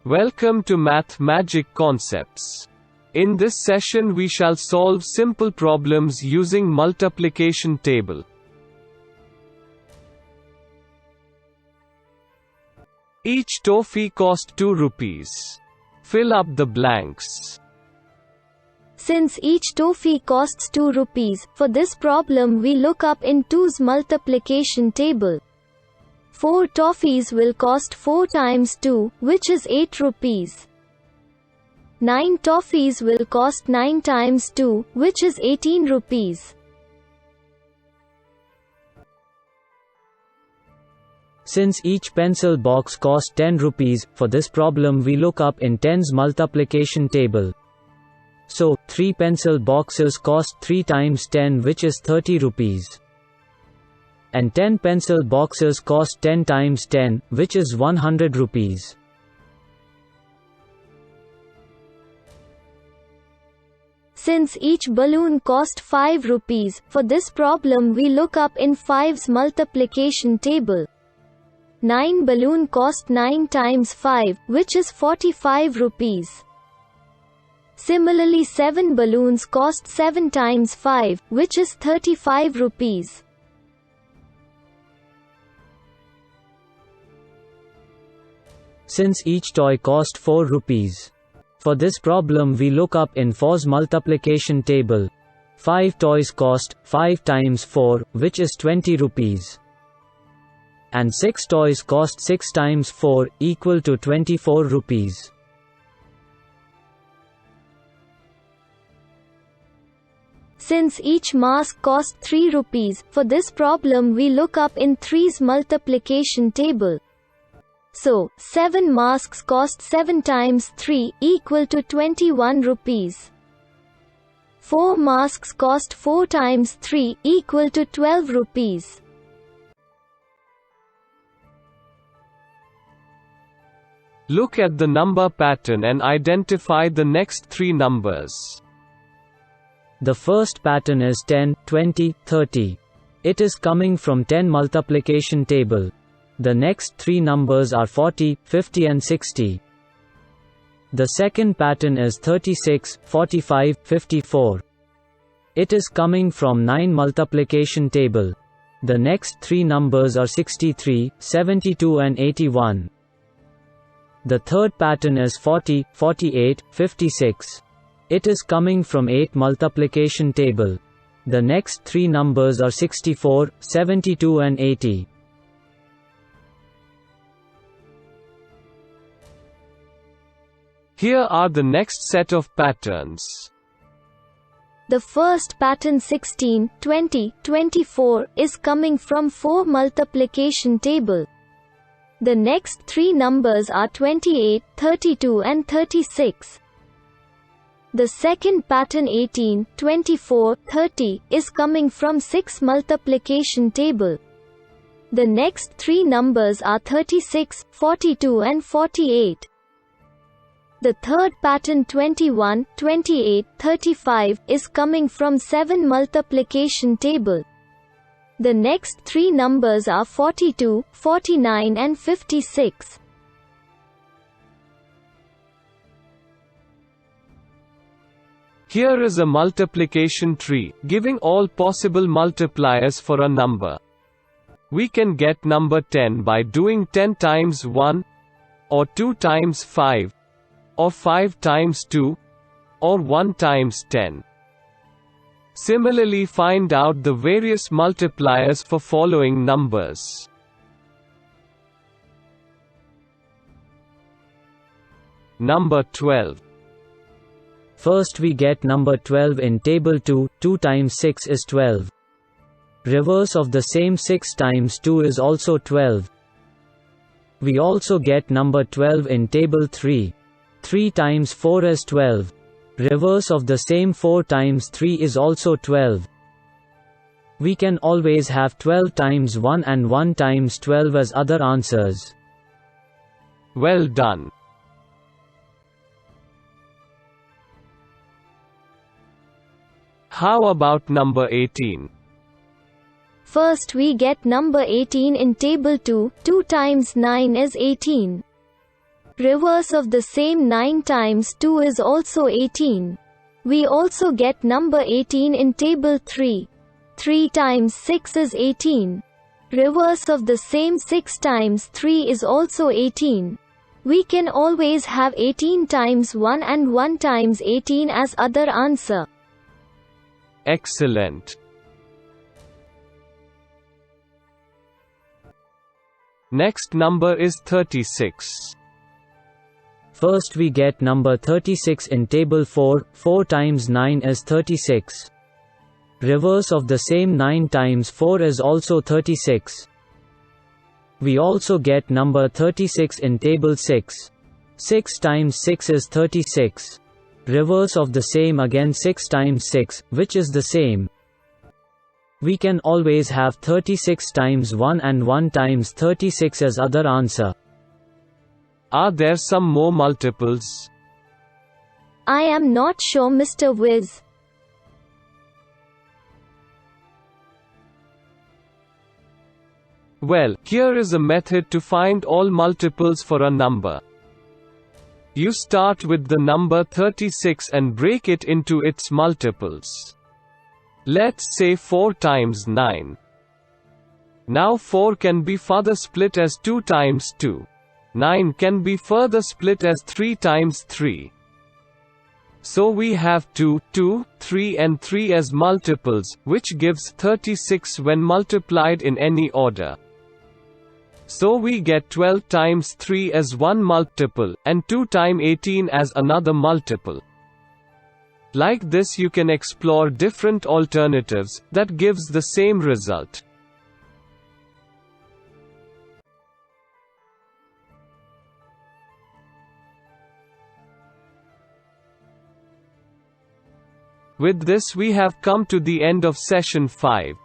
Welcome to Math Magic Concepts. In this session we shall solve simple problems using multiplication table. Each toffee cost 2 rupees. Fill up the blanks. Since each toffee costs 2 rupees, for this problem we look up in 2's multiplication table. 4 toffees will cost 4 times 2, which is 8 rupees. 9 toffees will cost 9 times 2, which is 18 rupees. Since each pencil box cost 10 rupees, for this problem we look up in 10's multiplication table. So, 3 pencil boxes cost 3 times 10, which is 30 rupees. And 10 pencil boxes cost 10 times 10, which is 100 rupees. Since each balloon cost 5 rupees, for this problem we look up in 5's multiplication table. 9 balloon cost 9 times 5, which is 45 rupees. Similarly 7 balloons cost 7 times 5, which is 35 rupees. Since each toy cost 4 rupees. For this problem we look up in 4's multiplication table. 5 toys cost 5 times 4, which is 20 rupees. And 6 toys cost 6 times 4, equal to 24 rupees. Since each mask cost 3 rupees, for this problem we look up in 3's multiplication table. So, 7 masks cost 7 times 3, equal to 21 rupees. 4 masks cost 4 times 3, equal to 12 rupees. Look at the number pattern and identify the next 3 numbers. The first pattern is 10, 20, 30. It is coming from 10 multiplication table. The next 3 numbers are 40, 50 and 60. The second pattern is 36, 45, 54. It is coming from 9 multiplication table. The next 3 numbers are 63, 72 and 81. The third pattern is 40, 48, 56. It is coming from 8 multiplication table. The next 3 numbers are 64, 72 and 80. Here are the next set of patterns. The first pattern 16, 20, 24 is coming from 4 multiplication table. The next 3 numbers are 28, 32 and 36. The second pattern 18, 24, 30 is coming from 6 multiplication table. The next 3 numbers are 36, 42 and 48. The third pattern 21, 28, 35 is coming from 7 multiplication table. The next 3 numbers are 42, 49 and 56. Here is a multiplication tree, giving all possible multipliers for a number. We can get number 10 by doing 10 times 1, or 2 times 5, or 5 times 2, or 1 times 10. Similarly, find out the various multipliers for following numbers. Number 12. First we get number 12 in table 2, 2 times 6 is 12. Reverse of the same 6 times 2 is also 12. We also get number 12 in table 3. 3 times 4 is 12. Reverse of the same 4 times 3 is also 12. We can always have 12 times 1 and 1 times 12 as other answers. Well done. How about number 18? First we get number 18 in table 2, 2 times 9 is 18. Reverse of the same 9 times 2 is also 18. We also get number 18 in table 3. 3 times 6 is 18. Reverse of the same 6 times 3 is also 18. We can always have 18 times 1 and 1 times 18 as other answer. Excellent. Next number is 36. First we get number 36 in table 4. 4 times 9 is 36. Reverse of the same 9 times 4 is also 36. We also get number 36 in table 6. 6 times 6 is 36. Reverse of the same again 6 times 6, which is the same. We can always have 36 times 1 and 1 times 36 as other answer. Are there some more multiples? I am not sure, Mr. Wiz. Well, here is a method to find all multiples for a number. You start with the number 36 and break it into its multiples. Let's say 4 times 9. Now 4 can be further split as 2 times 2. 9 can be further split as 3 times 3. So we have 2, 2, 3 and 3 as multiples, which gives 36 when multiplied in any order. So we get 12 times 3 as one multiple, and 2 times 18 as another multiple. Like this you can explore different alternatives, that gives the same result. With this we have come to the end of session 5.